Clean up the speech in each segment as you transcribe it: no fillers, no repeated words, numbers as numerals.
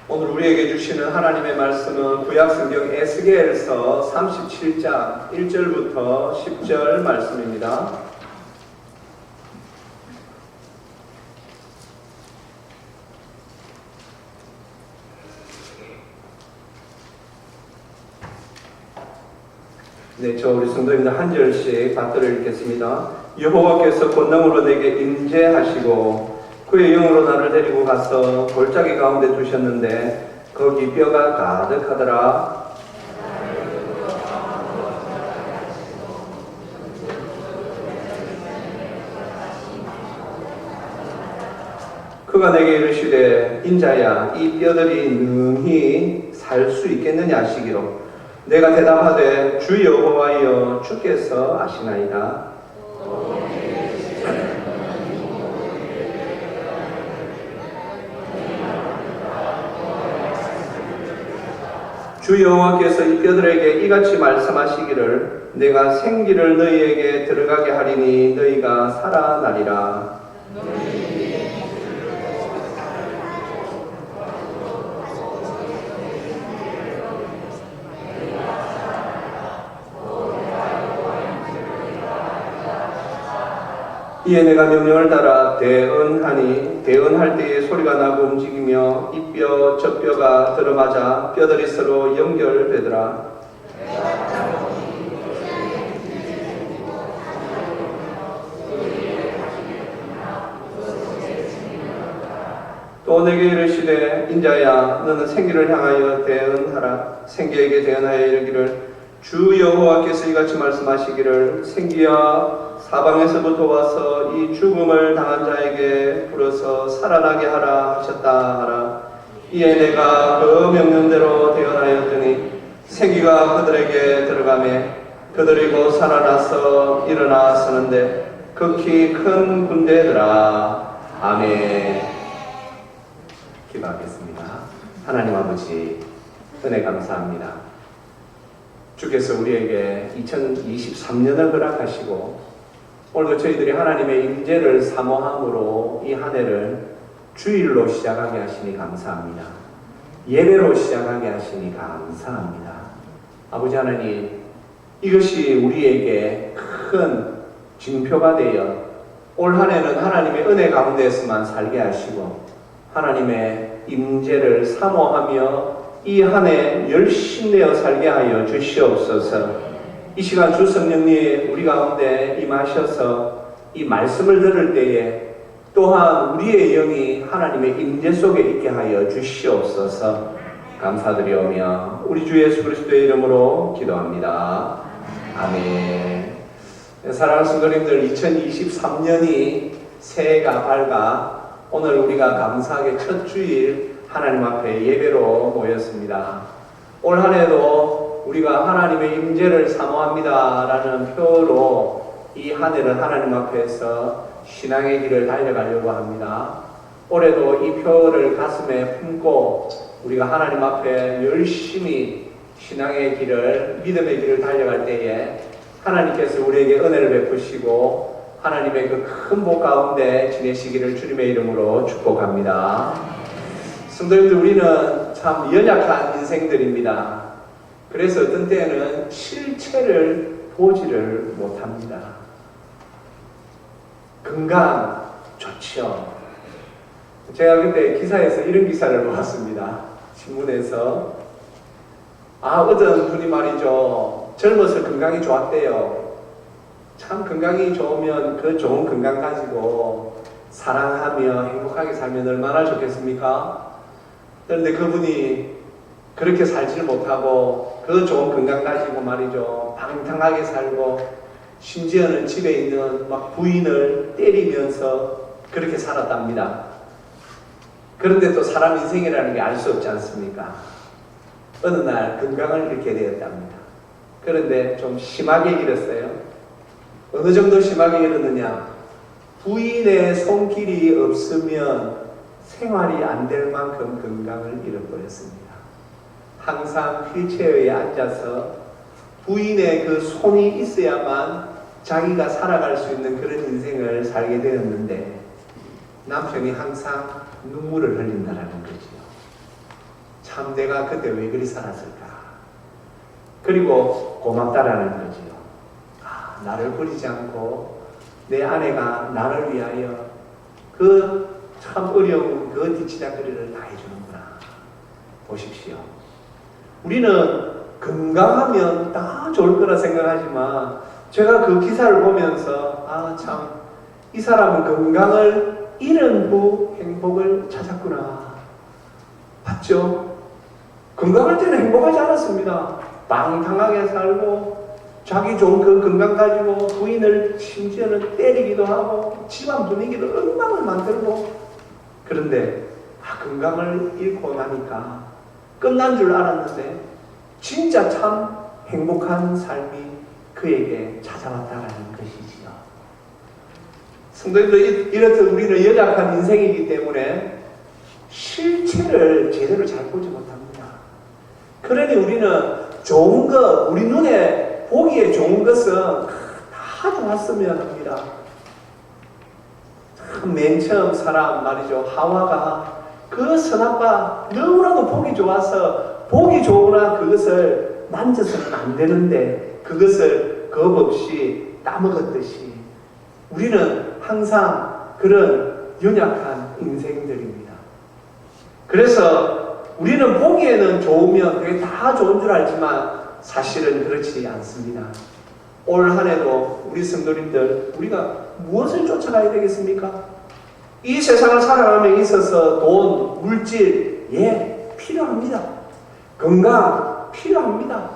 오늘 우리에게 주시는 하나님의 말씀은 구약성경 에스겔서 37장 1절부터 10절 말씀입니다. 네, 우리 성도님들 한 절씩 받들어 읽겠습니다. 여호와께서 권능으로 내게 임재하시고 그의 영으로 나를 데리고 가서 골짜기 가운데 두셨는데 거기 뼈가 가득하더라. 그가 내게 이르시되 인자야 이 뼈들이 능히 살 수 있겠느냐 하시기로 내가 대답하되 주 여호와여 주께서 아시나이다. 주 여호와께서 이 뼈들에게 이같이 말씀하시기를 내가 생기를 너희에게 들어가게 하리니 너희가 살아나리라. 이에 내가 명령을 따라 대언하니 대언할 때에 소리가 나고 움직이며 이 뼈 저 뼈가 들어맞아 뼈들이 서로 연결되더라. 또 내게 이르시되 인자야 너는 생기를 향하여 대언하라. 생기에게 대언하여 이르기를 주 여호와께서 이같이 말씀하시기를 생기야 사방에서부터 와서 이 죽음을 당한 자에게 불어서 살아나게 하라 하셨다 하라. 이에 내가 그 명령대로 대언하였더니 생기가 그들에게 들어가매 그들이 곧 살아나서 일어나 서는데 극히 큰 군대더라. 아멘. 기도하겠습니다. 하나님 아버지 은혜 감사합니다. 주께서 우리에게 2023년을 허락하시고 오늘도 저희들이 하나님의 임재를 사모함으로 이 한 해를 주일로 시작하게 하시니 감사합니다. 예배로 시작하게 하시니 감사합니다. 아버지 하나님, 이것이 우리에게 큰 징표가 되어 올 한 해는 하나님의 은혜 가운데에서만 살게 하시고 하나님의 임재를 사모하며 이 한 해 열심히 내어 살게 하여 주시옵소서. 이 시간 주 성령님 우리 가운데 임하셔서 이 말씀을 들을 때에 또한 우리의 영이 하나님의 임재 속에 있게 하여 주시옵소서. 감사드리오며 우리 주 예수 그리스도의 이름으로 기도합니다. 아멘. 사랑하는 성도님들, 2023년이 새해가 밝아 오늘 우리가 감사하게 첫 주일 하나님 앞에 예배로 모였습니다. 올 한 해도 우리가 하나님의 임재를 사모합니다 라는 표로 이 한 해를 하나님 앞에서 신앙의 길을 달려가려고 합니다. 올해도 이 표를 가슴에 품고 우리가 하나님 앞에 열심히 신앙의 길을, 믿음의 길을 달려갈 때에 하나님께서 우리에게 은혜를 베푸시고 하나님의 그 큰 복 가운데 지내시기를 주님의 이름으로 축복합니다. 성도님들, 우리는 참 연약한 인생들입니다. 그래서 어떤 때에는 실체를 보지를 못합니다. 건강 좋죠. 제가 그때 기사에서 이런 기사를 보았습니다. 신문에서 어떤 분이 말이죠, 젊어서 건강이 좋았대요. 참 건강이 좋으면 그 좋은 건강 가지고 사랑하며 행복하게 살면 얼마나 좋겠습니까? 그런데 그분이 그렇게 살지를 못하고 그 좋은 건강 가지고 말이죠, 방탕하게 살고 심지어는 집에 있는 막 부인을 때리면서 그렇게 살았답니다. 그런데 또 사람 인생이라는 게 알 수 없지 않습니까? 어느 날 건강을 잃게 되었답니다. 그런데 좀 심하게 잃었어요. 어느 정도 심하게 잃었느냐? 부인의 손길이 없으면 생활이 안 될 만큼 건강을 잃어버렸습니다. 항상 휠체어에 앉아서 부인의 그 손이 있어야만 자기가 살아갈 수 있는 그런 인생을 살게 되었는데 남편이 항상 눈물을 흘린다라는 거죠. 참 내가 그때 왜 그리 살았을까. 그리고 고맙다라는 거지요. 아, 나를 버리지 않고 내 아내가 나를 위하여 그 참 어려운 그 뒤치다거리를 다 해주는구나. 보십시오. 우리는 건강하면 다 좋을 거라 생각하지만 제가 그 기사를 보면서 아, 참 이 사람은 건강을 잃은 후 행복을 찾았구나. 봤죠? 건강할 때는 행복하지 않았습니다. 방탕하게 살고 자기 좋은 그 건강 가지고 부인을 심지어는 때리기도 하고 집안 분위기를 엉망을 만들고. 그런데 건강을 잃고 나니까 끝난 줄 알았는데 진짜 참 행복한 삶이 그에게 찾아왔다라는 것이지요. 성도님들, 이렇듯 우리는 연약한 인생이기 때문에 실체를 제대로 잘 보지 못합니다. 그러니 우리는 좋은 것, 우리 눈에 보기에 좋은 것은 다 좋았으면 합니다. 맨 처음 사람 말이죠. 하와가 그 선악과 너무나도 보기 좋아서 보기 좋으나 그것을 만져서는 안 되는데 그것을 겁 없이 따먹었듯이 우리는 항상 그런 연약한 인생들입니다. 그래서 우리는 보기에는 좋으면 그게 다 좋은 줄 알지만 사실은 그렇지 않습니다. 올 한 해도 우리 성도님들 우리가 무엇을 쫓아가야 되겠습니까? 이 세상을 살아감에 있어서 돈, 물질, 필요합니다. 건강 필요합니다.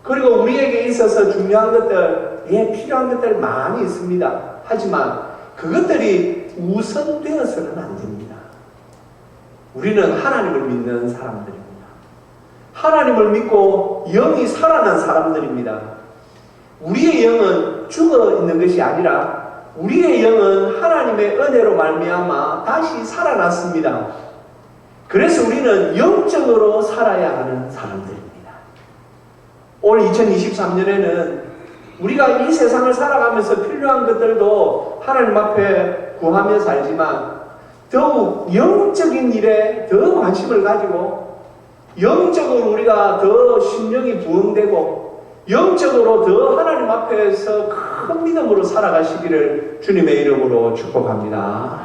그리고 우리에게 있어서 중요한 것들, 필요한 것들 많이 있습니다. 하지만 그것들이 우선되어서는 안 됩니다. 우리는 하나님을 믿는 사람들입니다. 하나님을 믿고 영이 살아난 사람들입니다. 우리의 영은 죽어 있는 것이 아니라 우리의 영은 하나님의 은혜로 말미암아 다시 살아났습니다. 그래서 우리는 영적으로 살아야 하는 사람들입니다. 올 2023년에는 우리가 이 세상을 살아가면서 필요한 것들도 하나님 앞에 구하며 살지만 더욱 영적인 일에 더 관심을 가지고 영적으로 우리가 더 심령이 부흥되고 영적으로 더 하나님 앞에서 큰 믿음으로 살아가시기를 주님의 이름으로 축복합니다.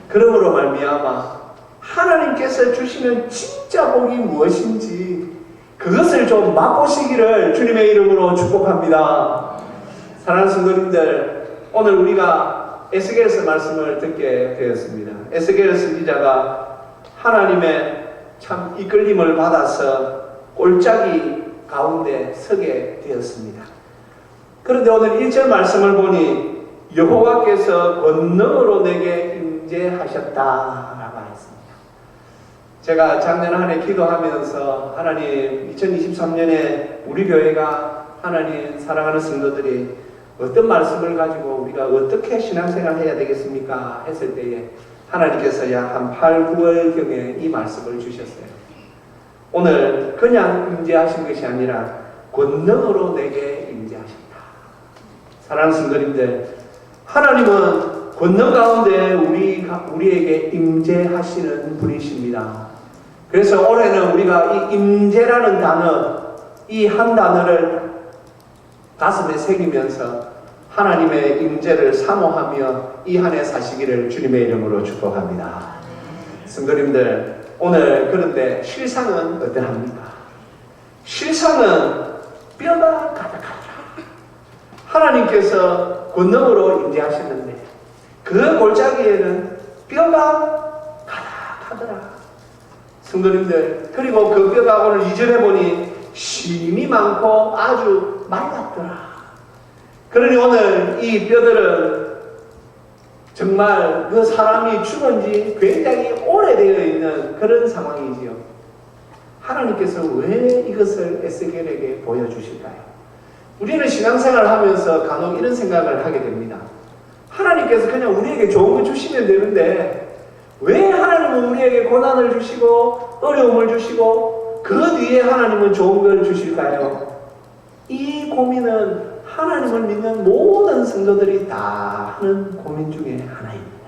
그러므로 말미암아 하나님께서 주시는 진짜 복이 무엇인지 그것을 좀 맛보시기를 주님의 이름으로 축복합니다. 사랑하는 성도님들, 오늘 우리가 에스겔서 말씀을 듣게 되었습니다. 에스겔 선지자가 하나님의 참 이끌림을 받아서 골짜기 가운데 서게 되었습니다. 그런데 오늘 1절 말씀을 보니 여호와께서 권능으로 내게 임재하셨다라고 했습니다. 제가 작년 한 해 기도하면서 하나님 2023년에 우리 교회가 하나님 사랑하는 성도들이 어떤 말씀을 가지고 우리가 어떻게 신앙생활 해야 되겠습니까? 했을 때에 하나님께서 약 한 8, 9월경에 이 말씀을 주셨어요. 오늘 그냥 임재하신 것이 아니라 권능으로 내게 임재하셨다. 사랑하는 성도님들, 하나님은 권능 가운데 우리에게 임재하시는 분이십니다. 그래서 올해는 우리가 이 임재라는 단어, 이 한 단어를 가슴에 새기면서 하나님의 임재를 사모하며 이 한 해 사시기를 주님의 이름으로 축복합니다. 성도님들, 오늘 그런데 실상은 어떠합니까? 실상은 뼈가 가득하더라. 하나님께서 권능으로 임재하셨는데 그 골짜기에는 뼈가 가득하더라. 성도님들, 그리고 그 뼈가 오늘 2절에 보니 심이 많고 아주 맑았더라. 그러니 오늘 이 뼈들은 정말 그 사람이 죽은 지 굉장히 오래되어 있는 그런 상황이지요. 하나님께서 왜 이것을 에스겔에게 보여주실까요? 우리는 신앙생활을 하면서 간혹 이런 생각을 하게 됩니다. 하나님께서 그냥 우리에게 좋은 거 주시면 되는데 왜 하나님은 우리에게 고난을 주시고 어려움을 주시고 그 뒤에 하나님은 좋은 걸 주실까요? 이 고민은 하나님을 믿는 모든 성도들이 다 하는 고민 중에 하나입니다.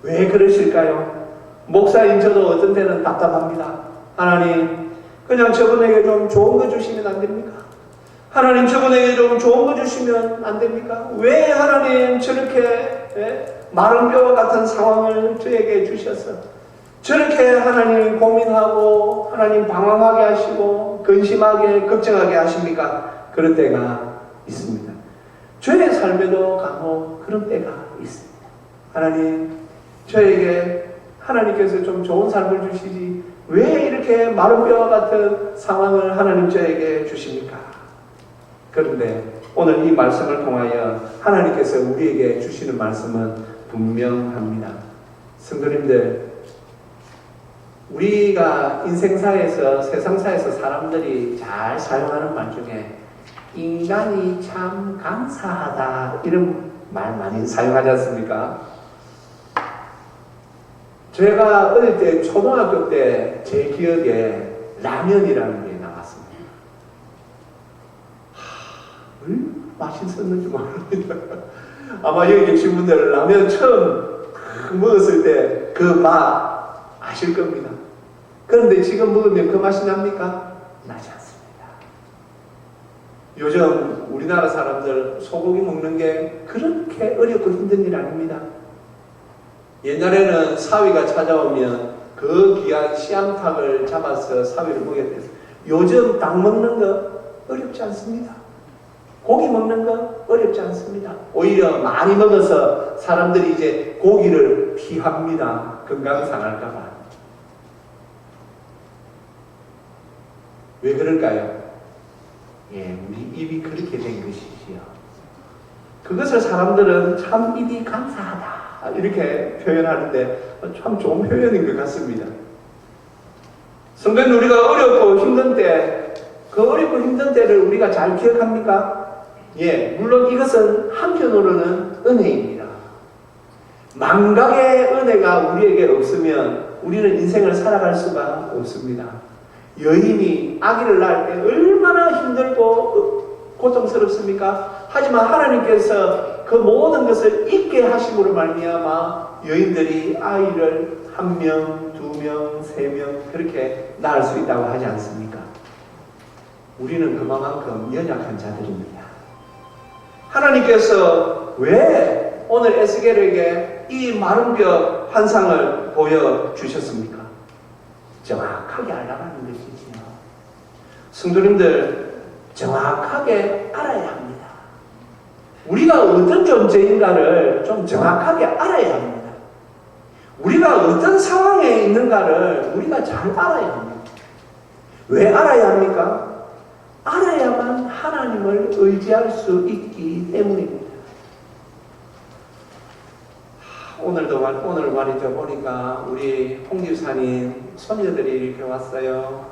왜 그러실까요? 목사인 저도 어떤 때는 답답합니다. 하나님, 그냥 저분에게 좀 좋은 거 주시면 안 됩니까? 하나님, 저분에게 좀 좋은 거 주시면 안 됩니까? 왜 하나님 저렇게 마른 뼈와 같은 상황을 저에게 주셔서 저렇게 하나님 고민하고 하나님 방황하게 하시고 근심하게 걱정하게 하십니까? 그런 때가 있습니다. 저의 삶에도 간혹 그런 때가 있습니다. 하나님, 저에게 하나님께서 좀 좋은 삶을 주시지 왜 이렇게 마른 뼈와 같은 상황을 하나님 저에게 주십니까? 그런데 오늘 이 말씀을 통하여 하나님께서 우리에게 주시는 말씀은 분명합니다. 성도님들, 우리가 인생사에서 세상사에서 사람들이 잘 사용하는 말 중에 인간이 참 감사하다 이런 말 많이 사용하지 않습니까? 제가 어릴 때 초등학교 때 제 기억에 라면이라는 게 나왔습니다. 맛있었는지 모릅니다. 아마 여기 계신 분들 라면 처음 먹었을 때 그 맛 아실 겁니다. 그런데 지금 먹으면 그 맛이 납니까? 나지 않습니다. 요즘 우리나라 사람들 소고기 먹는 게 그렇게 어렵고 힘든 일 아닙니다. 옛날에는 사위가 찾아오면 그 귀한 씨암탉을 잡아서 사위를 먹였대요. 요즘 닭 먹는 거 어렵지 않습니다. 고기 먹는 거 어렵지 않습니다. 오히려 많이 먹어서 사람들이 이제 고기를 피합니다. 건강 상할까봐. 왜 그럴까요? 예, 우리 입이 그렇게 된 것이지요. 그것을 사람들은 참 입이 감사하다 이렇게 표현하는데 참 좋은 표현인 것 같습니다. 성도님, 우리가 어렵고 힘든 때, 그 어렵고 힘든 때를 우리가 잘 기억합니까? 예, 물론 이것은 한편으로는 은혜입니다. 망각의 은혜가 우리에게 없으면 우리는 인생을 살아갈 수가 없습니다. 여인이 아기를 낳을 때 얼마나 힘들고 고통스럽습니까? 하지만 하나님께서 그 모든 것을 잊게 하심으로 말미암아 여인들이 아이를 1명, 2명, 3명 그렇게 낳을 수 있다고 하지 않습니까? 우리는 그만큼 연약한 자들입니다. 하나님께서 왜 오늘 에스겔에게 이 마른 뼈 환상을 보여주셨습니까? 정확하게 알아가는 것이지요. 성도님들, 정확하게 알아야 합니다. 우리가 어떤 존재인가를 좀 정확하게 알아야 합니다. 우리가 어떤 상황에 있는가를 우리가 잘 알아야 합니다. 왜 알아야 합니까? 알아야만 하나님을 의지할 수 있기 때문입니다. 오늘 말이죠. 보니까 우리 홍집사님 손녀들이 이렇게 왔어요.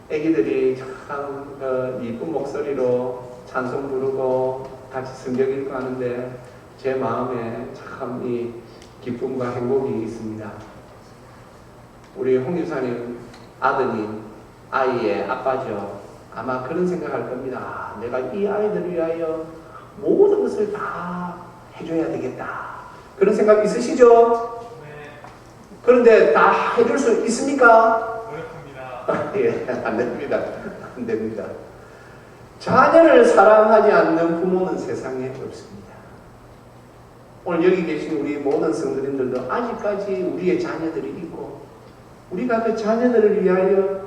애기들이 참 이쁜 목소리로 찬송 부르고 같이 성경 읽고 하는데 제 마음에 참 이 기쁨과 행복이 있습니다. 우리 홍집사님 아드님, 아이의 아빠죠. 아마 그런 생각할 겁니다. 내가 이 아이들을 위하여 모든 것을 다 해줘야 되겠다. 그런 생각 있으시죠? 네. 그런데 다 해줄 수 있습니까? 노력합니다. 예, 안 됩니다. 안 됩니다. 자녀를 사랑하지 않는 부모는 세상에 없습니다. 오늘 여기 계신 우리 모든 성도님들도 아직까지 우리의 자녀들이 있고 우리가 그 자녀들을 위하여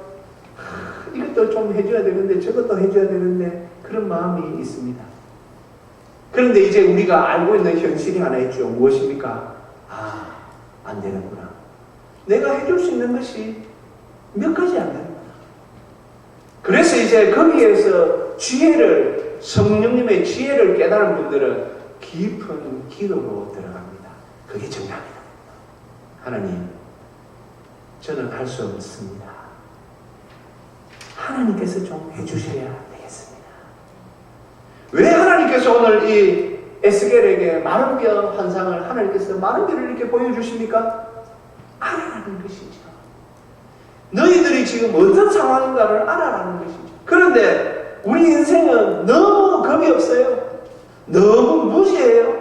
이것도 좀 해줘야 되는데 저것도 해줘야 되는데 그런 마음이 있습니다. 그런데 이제 우리가 알고 있는 현실이 하나 있죠. 무엇입니까? 안 되는구나. 내가 해줄 수 있는 것이 몇 가지 안 되는구나. 그래서 이제 거기에서 지혜를, 성령님의 지혜를 깨달은 분들은 깊은 기도로 들어갑니다. 그게 정답이다. 하나님, 저는 할 수 없습니다. 하나님께서 좀 해주셔야 되겠습니다. 왜 하나님께서 오늘 이 에스겔에게 마른 뼈 환상을 하나님께서 마른 뼈를 이렇게 보여주십니까? 알아라는 것이죠. 너희들이 지금 어떤 상황인가를 알아라는 것이죠. 그런데 우리 인생은 너무 겁이 없어요. 너무 무지해요.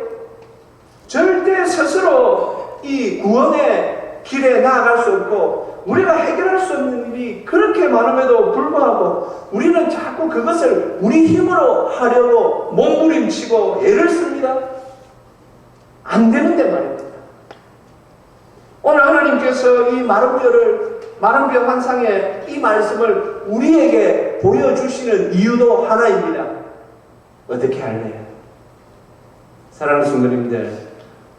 절대 스스로 이 구원의 길에 나아갈 수 없고 우리가 해결할 수 없는 일이 그렇게 많음에도 불구하고 우리는 자꾸 그것을 우리 힘으로 하려고 몸부림치고 애를 씁니다. 안 되는데 말입니다. 오늘 하나님께서 이 마른 뼈 환상의 이 말씀을 우리에게 보여주시는 이유도 하나입니다. 어떻게 할래요? 사랑하는 성도님들,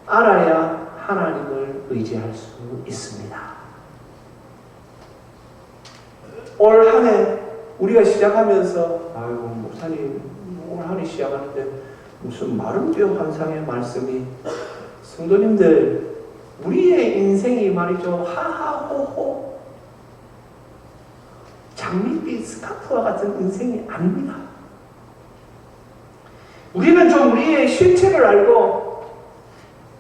알아야 하나님을 의지할 수 있습니다. 올 한 해 우리가 시작하면서 아이고 목사님 올 한 해 시작하는데 무슨 마른 뼈 환상의 말씀이, 성도님들 우리의 인생이 말이죠 하하호호 장밋빛 스카프와 같은 인생이 아닙니다. 우리는 좀 우리의 실체를 알고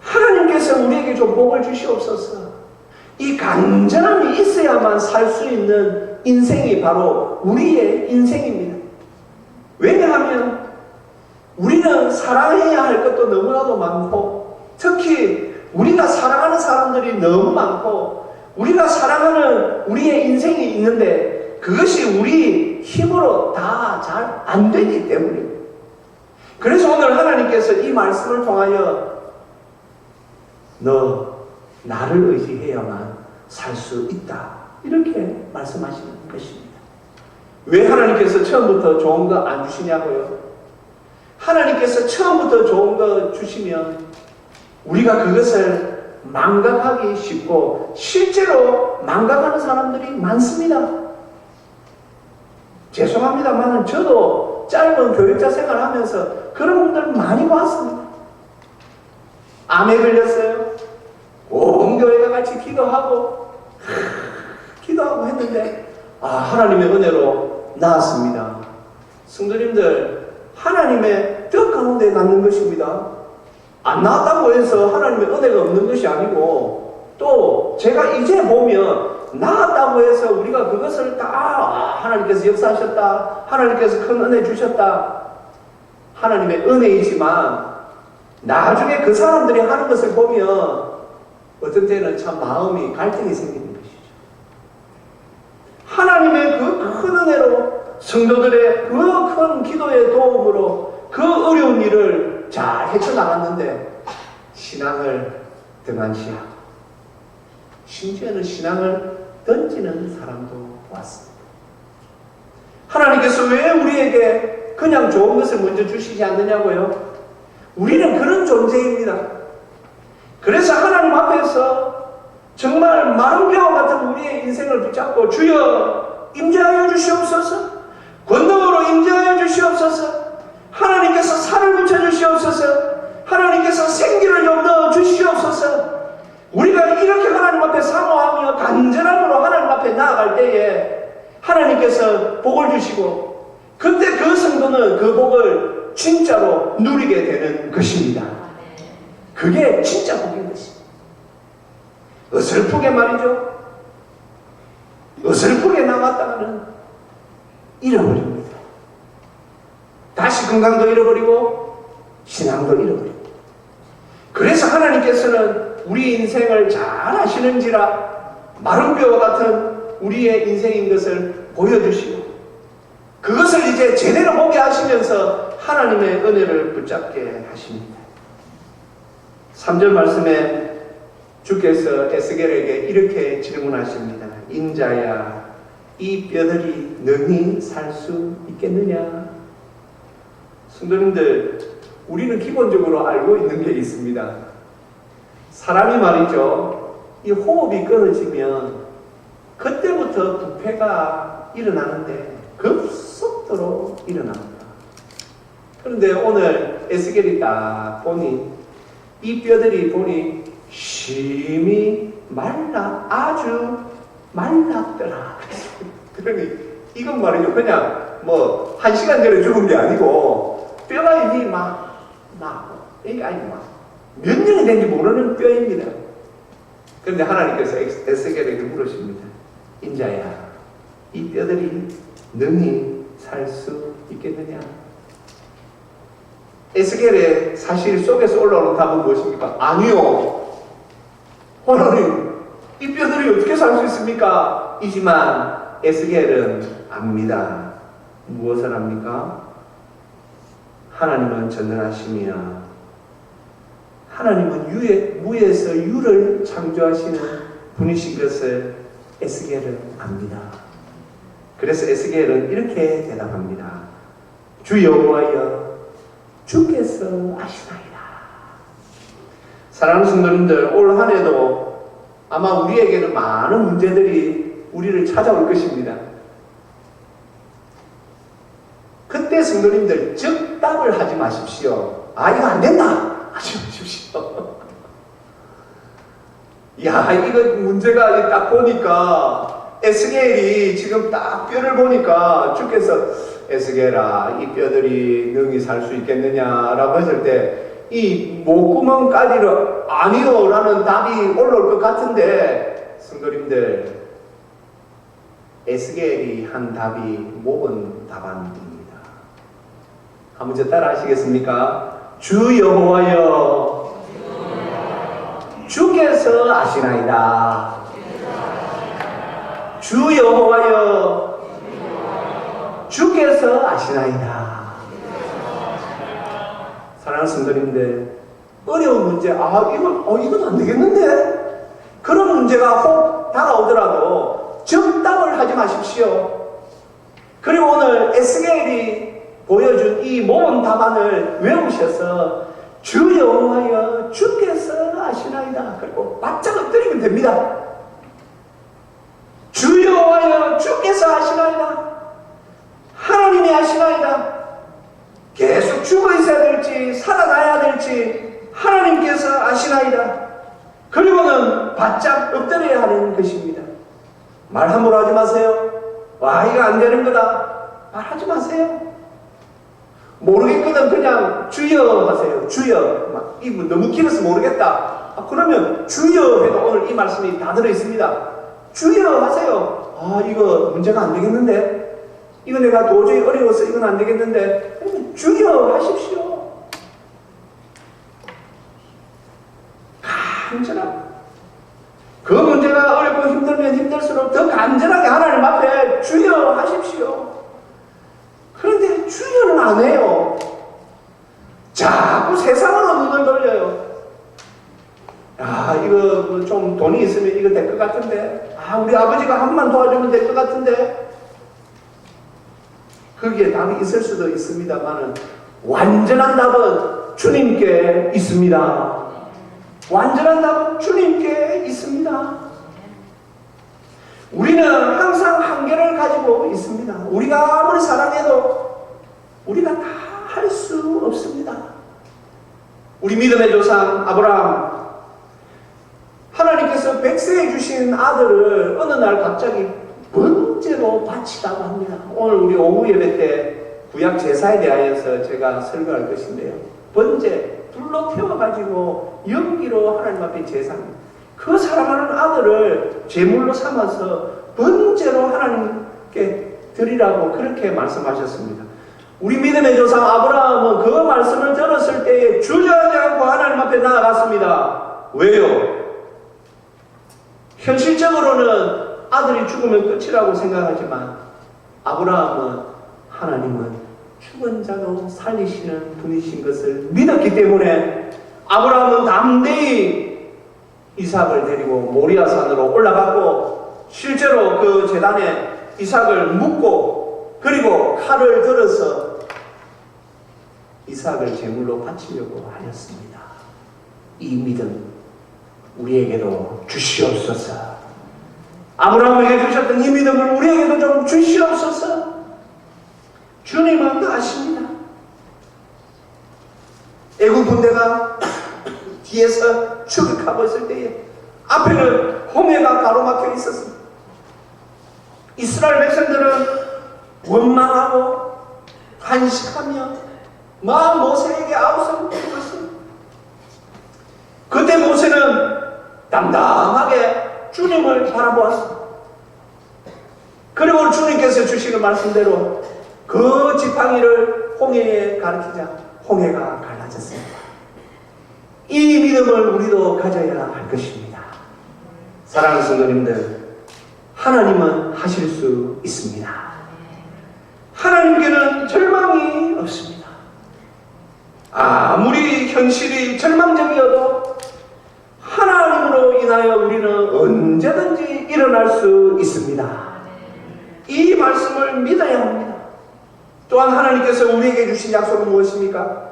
하나님께서 우리에게 좀 복을 주시옵소서. 이 간절함이 있어야만 살 수 있는 인생이 바로 우리의 인생입니다. 왜냐하면 우리는 사랑해야 할 것도 너무나도 많고, 특히 우리가 사랑하는 사람들이 너무 많고, 우리가 사랑하는 우리의 인생이 있는데 그것이 우리 힘으로 다 잘 안 되기 때문입니다. 그래서 오늘 하나님께서 이 말씀을 통하여 너 나를 의지해야만 살 수 있다, 이렇게 말씀하시는 것입니다. 왜 하나님께서 처음부터 좋은 거 안 주시냐고요? 하나님께서 처음부터 좋은 거 주시면 우리가 그것을 망각하기 쉽고 실제로 망각하는 사람들이 많습니다. 죄송합니다만 저도 짧은 교육자 생활하면서 그런 분들 많이 봤습니다. 암에 걸렸어요. 온 교회가 같이 기도하고 했는데 하나님의 은혜로 나았습니다. 성도님들, 하나님의 뜻 가운데 낳는 것입니다. 안 나왔다고 해서 하나님의 은혜가 없는 것이 아니고, 또 제가 이제 보면 나았다고 해서 우리가 그것을 다 하나님께서 역사하셨다, 하나님께서 큰 은혜 주셨다, 하나님의 은혜이지만 나중에 그 사람들이 하는 것을 보면 어떤 때는 참 마음이 갈등이 생기는 것이죠. 하나님의 그 큰 은혜로 성도들의 그 큰 기도의 도움으로 그 어려운 일을 잘 헤쳐나갔는데 신앙을 등한시하고 심지어는 신앙을 던지는 사람도 왔습니다. 하나님께서 왜 우리에게 그냥 좋은 것을 먼저 주시지 않느냐고요? 우리는 그런 존재입니다. 그래서 하나님 앞에서 정말 마른 뼈와 같은 우리의 인생을 붙잡고 주여 임재하여 주시옵소서, 권능으로 임재하여 주시옵소서, 하나님께서 살을 붙여주시옵소서, 하나님께서 생기를 좀 넣어 주시옵소서. 우리가 이렇게 하나님 앞에 사모하며 간절함으로 하나님 앞에 나아갈 때에 하나님께서 복을 주시고, 그때 그 성도는 그 복을 진짜로 누리게 되는 것입니다. 그게 진짜 복인 것입니다. 어설프게 말이죠, 어설프게 나갔다가는 잃어버립니다. 다시 건강도 잃어버리고 신앙도 잃어버리고. 그래서 하나님께서는 우리 인생을 잘 아시는지라 마른 뼈와 같은 우리의 인생인 것을 보여주시고, 그것을 이제 제대로 보게 하시면서 하나님의 은혜를 붙잡게 하십니다. 3절 말씀에 주께서 에스겔에게 이렇게 질문하십니다. 인자야, 이 뼈들이 능히 살 수 있겠느냐? 성도님들, 우리는 기본적으로 알고 있는 게 있습니다. 사람이 말이죠, 이 호흡이 끊어지면 그때부터 부패가 일어나는데 급속도로 일어납니다. 그런데 오늘 에스겔이 딱 보니 이 뼈들이 보니 심히 아주 말랐더라. 그러니 이건 말이죠, 그냥 뭐 1시간 전에 죽은 게 아니고 뼈가 이미 이게 아니고 몇 년이 된지 모르는 뼈입니다. 그런데 하나님께서 에스겔에게 물으십니다. 인자야, 이 뼈들이 능히 살 수 있겠느냐? 에스겔의 사실 속에서 올라오는 답은 무엇입니까? 아니요. 하나님, 이 살 수 있습니까? 이지만 에스겔은 압니다. 무엇을 합니까? 하나님은 전능하시며 하나님은 무에서 유를 창조하시는 분이신 것을 에스겔은 압니다. 그래서 에스겔은 이렇게 대답합니다. 주 여호와여, 주께서 아시나이다. 사랑하는 성도님들, 올 한 해도 아마 우리에게는 많은 문제들이 우리를 찾아올 것입니다. 그때 성도님들 즉답을 하지 마십시오. 아, 이거 안 된다 하지 마십시오. 야, 이거 문제가 딱 보니까 에스겔이 지금 딱 뼈를 보니까 주께서 에스겔아, 이 뼈들이 능히 살 수 있겠느냐라고 했을 때 이 목구멍까지는 아니요 라는 답이 올라올 것 같은데, 성도님들, 에스겔이 한 답이 목은 답안입니다. 한번 저 따라 하시겠습니까? 주 여호와여, 주께서 아시나이다. 주 여호와여, 주께서 아시나이다. 사랑하는 성도님들, 어려운 문제, 이건 안 되겠는데? 그런 문제가 혹 다가오더라도 즉답을 하지 마십시오. 그리고 오늘 에스겔이 보여준 이 모범 답안을 외우셔서 주 여호와여, 주께서 아시나이다. 그리고 바짝 엎드리면 됩니다. 주 여호와여, 주께서 아시나이다. 하나님이 아시나이다. 계속 죽어 있어야 될지 살아나야 될지 하나님께서 아시나이다. 그리고는 바짝 엎드려야 하는 것입니다. 말 함부로 하지 마세요. 와, 이거 안 되는 거다 말하지 마세요. 모르겠거든 그냥 주여 하세요. 주여. 이거 너무 길어서 모르겠다. 그러면 주여 해도 오늘 이 말씀이 다 들어있습니다. 주여 하세요. 이거 문제가 안 되겠는데, 이거 내가 도저히 어려워서 이건 안 되겠는데, 주여 하십시오. 간절하게. 그 문제가 어렵고 힘들면 힘들수록 더 간절하게 하나님 앞에 주여 하십시오. 그런데 주여는 안 해요. 자꾸 세상으로 눈을 돌려요. 이거 좀 돈이 있으면 이거 될 것 같은데, 우리 아버지가 한번 도와주면 될 것 같은데, 거기에 답이 있을 수도 있습니다만 완전한 답은 주님께 있습니다. 완전한 답은 주님께 있습니다. 우리는 항상 한계를 가지고 있습니다. 우리가 아무리 사랑해도 우리가 다 할 수 없습니다. 우리 믿음의 조상 아브라함, 하나님께서 백세에 주신 아들을 어느 날 갑자기 번제로 바치라고 합니다. 오늘 우리 오후 예배 때 구약 제사에 대하여서 제가 설교할 것인데요. 번제, 불로 태워가지고 연기로 하나님 앞에 제사합니다. 그 사랑하는 아들을 제물로 삼아서 번제로 하나님께 드리라고 그렇게 말씀하셨습니다. 우리 믿음의 조상 아브라함은 그 말씀을 들었을 때에 주저하지 않고 하나님 앞에 나아갔습니다. 왜요? 현실적으로는 아들이 죽으면 끝이라고 생각하지만 아브라함은 하나님은 죽은 자도 살리시는 분이신 것을 믿었기 때문에 아브라함은 담대히 이삭을 데리고 모리아산으로 올라갔고, 실제로 그 제단에 이삭을 묻고 그리고 칼을 들어서 이삭을 제물로 바치려고 하였습니다. 이 믿음 우리에게도 주시옵소서. 아브라함에게 주셨던 이 믿음을 우리에게도 좀 주시옵소서. 주님은 아십니다. 애국 군대가 뒤에서 추격하고 있을 때에 앞에는 홍해가 가로막혀 있었습니다. 이스라엘 백성들은 원망하고 한식하며 막 모세에게 아우성을 부리고 있습니다. 그때 모세는 담담하게 주님을 바라보았습니다. 그리고 주님께서 주시는 말씀대로 그 지팡이를 홍해에 가르치자 홍해가 갈라졌습니다. 이 믿음을 우리도 가져야 할 것입니다. 사랑하는 성도님들, 하나님은 하실 수 있습니다. 하나님께는 절망이 없습니다. 아무리 현실이 절망적이어도 하나님으로 인하여 우리는 언제든지 일어날 수 있습니다. 이 말씀을 믿어야 합니다. 또한 하나님께서 우리에게 주신 약속은 무엇입니까?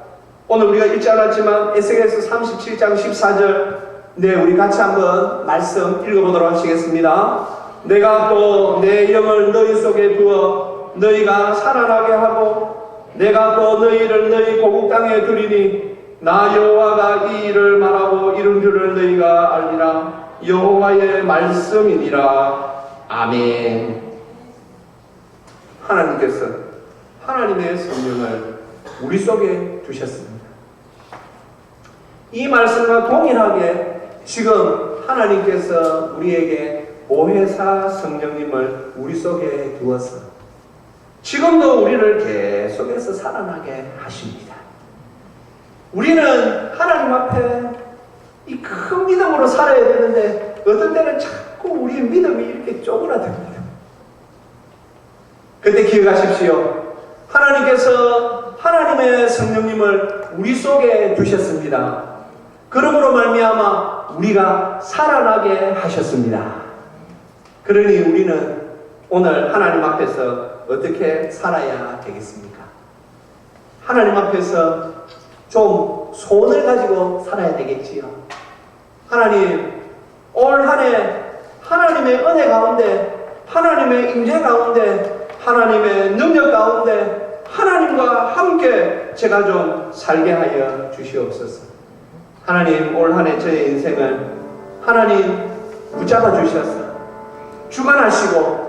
오늘 우리가 읽지 않았지만 에스겔서 37장 14절 우리 같이 한번 말씀 읽어보도록 하시겠습니다. 내가 또 내 영을 너희 속에 두어 너희가 살아나게 하고 내가 또 너희를 너희 고국 땅에 두리니 나 여호와가 이 일을 말하고 이룬 줄을 너희가 알리라. 여호와의 말씀이니라. 아멘. 하나님께서 하나님의 성령을 우리 속에 두셨습니다. 이 말씀과 동일하게 지금 하나님께서 우리에게 보혜사 성령님을 우리 속에 두어서 지금도 우리를 계속해서 살아나게 하십니다. 우리는 하나님 앞에 이 큰 믿음으로 살아야 되는데 어떤 때는 자꾸 우리의 믿음이 이렇게 쪼그라듭니다. 그때 기억하십시오. 하나님께서 하나님의 성령님을 우리 속에 두셨습니다. 그러므로 말미암아 우리가 살아나게 하셨습니다. 그러니 우리는 오늘 하나님 앞에서 어떻게 살아야 되겠습니까? 하나님 앞에서 좀 소원을 가지고 살아야 되겠지요. 하나님, 올 한 해 하나님의 은혜 가운데, 하나님의 임재 가운데, 하나님의 능력 가운데 하나님과 함께 제가 좀 살게 하여 주시옵소서. 하나님, 올 한 해 저의 인생을 하나님 붙잡아 주셔서 주관하시고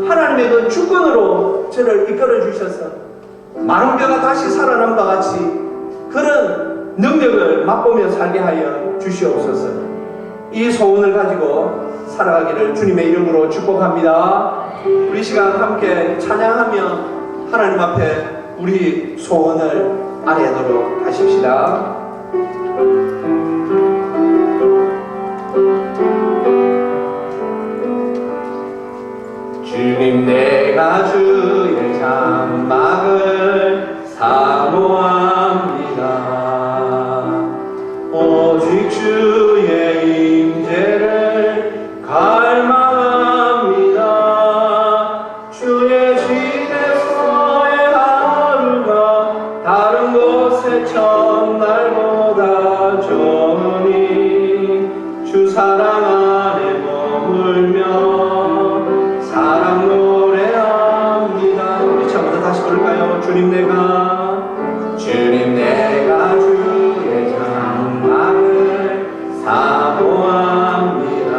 하나님의 그 주권으로 저를 이끌어 주셔서 마른 뼈가 다시 살아남과 같이 그런 능력을 맛보며 살게 하여 주시옵소서. 이 소원을 가지고 살아가기를 주님의 이름으로 축복합니다. 우리 시간 함께 찬양하며 하나님 앞에 우리 소원을 아뢰도록 하십시다. 주님, 내가 주의 장막을 사모합니다. 오직 주의 임재를 갈망합니다. 주의 집에서의 하루가 다른 곳의 첫날보다 좋으니 주 사랑 안에 머물며 사랑 노래합니다. 우리 처음부터 다시 부를까요? 주님, 내가 주의 장막을 사모합니다.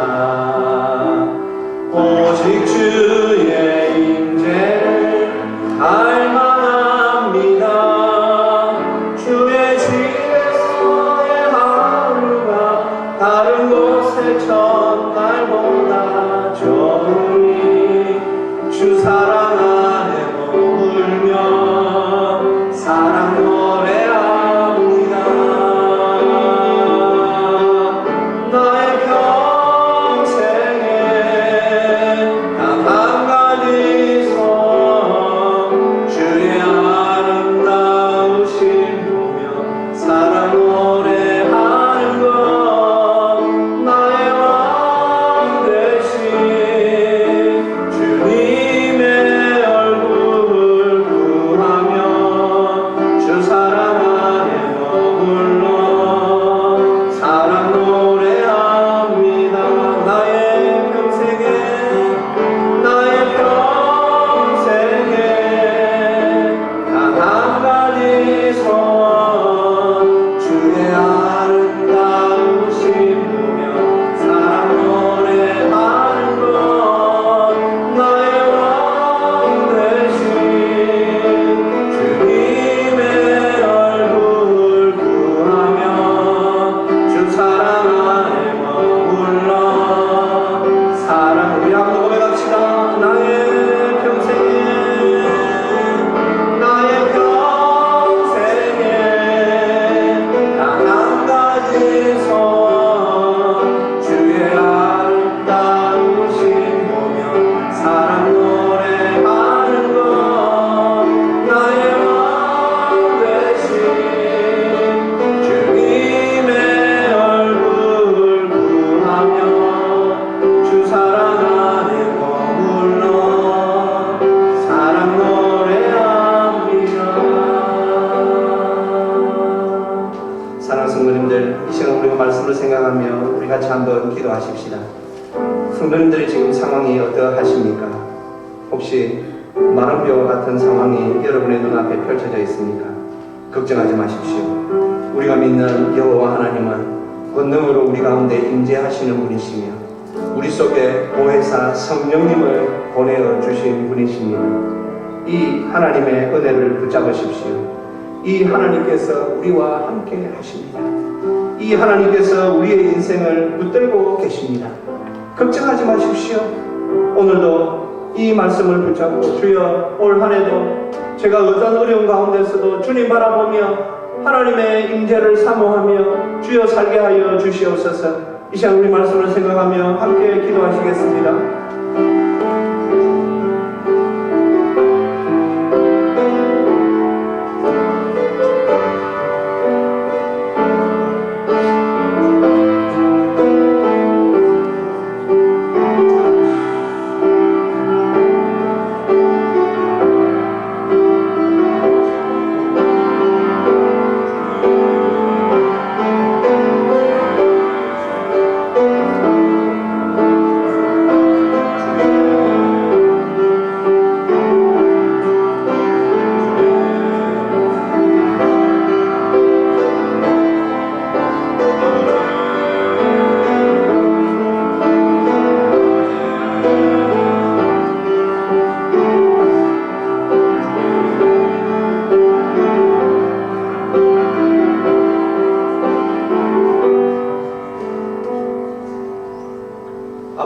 성도님들의 지금 상황이 어떠하십니까? 혹시 마른 뼈와 같은 상황이 여러분의 눈앞에 펼쳐져 있습니까? 걱정하지 마십시오. 우리가 믿는 여호와 하나님은 권능으로 우리 가운데 임재하시는 분이시며 우리 속에 보혜사 성령님을 보내어 주신 분이십니다. 이 하나님의 은혜를 붙잡으십시오. 이 하나님께서 우리와 함께 하십니다. 이 하나님께서 우리의 인생을 붙들고 계십니다. 걱정하지 마십시오. 오늘도 이 말씀을 붙잡고 주여 올 한해도 제가 어떤 어려운 가운데서도 주님 바라보며 하나님의 임재를 사모하며 주여 살게 하여 주시옵소서. 이 시간 우리 말씀을 생각하며 함께 기도하시겠습니다.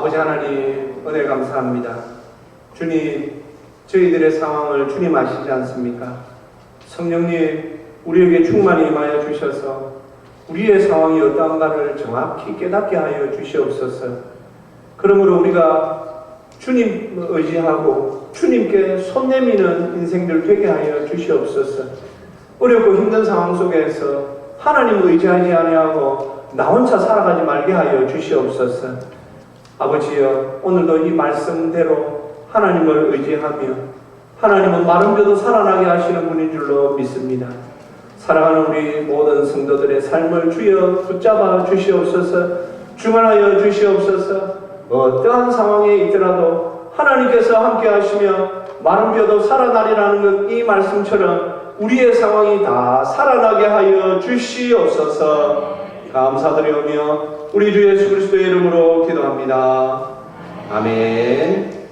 아버지 하나님 은혜 감사합니다. 주님 저희들의 상황을 주님 아시지 않습니까? 성령님 우리에게 충만히 임하여 주셔서 우리의 상황이 어떠한가를 정확히 깨닫게 하여 주시옵소서. 그러므로 우리가 주님 의지하고 주님께 손 내미는 인생들 되게 하여 주시옵소서. 어렵고 힘든 상황 속에서 하나님 의지하지 아니하고 나 혼자 살아가지 말게 하여 주시옵소서. 아버지여 오늘도 이 말씀대로 하나님을 의지하며 하나님은 마른 뼈도 살아나게 하시는 분인 줄로 믿습니다. 사랑하는 우리 모든 성도들의 삶을 주여 붙잡아 주시옵소서. 충만하여 주시옵소서. 어떠한 상황에 있더라도 하나님께서 함께 하시며 마른 뼈도 살아나리라는 이 말씀처럼 우리의 상황이 다 살아나게 하여 주시옵소서. 감사드리오며 우리 주 예수 그리스도의 이름으로 기도합니다. 아멘.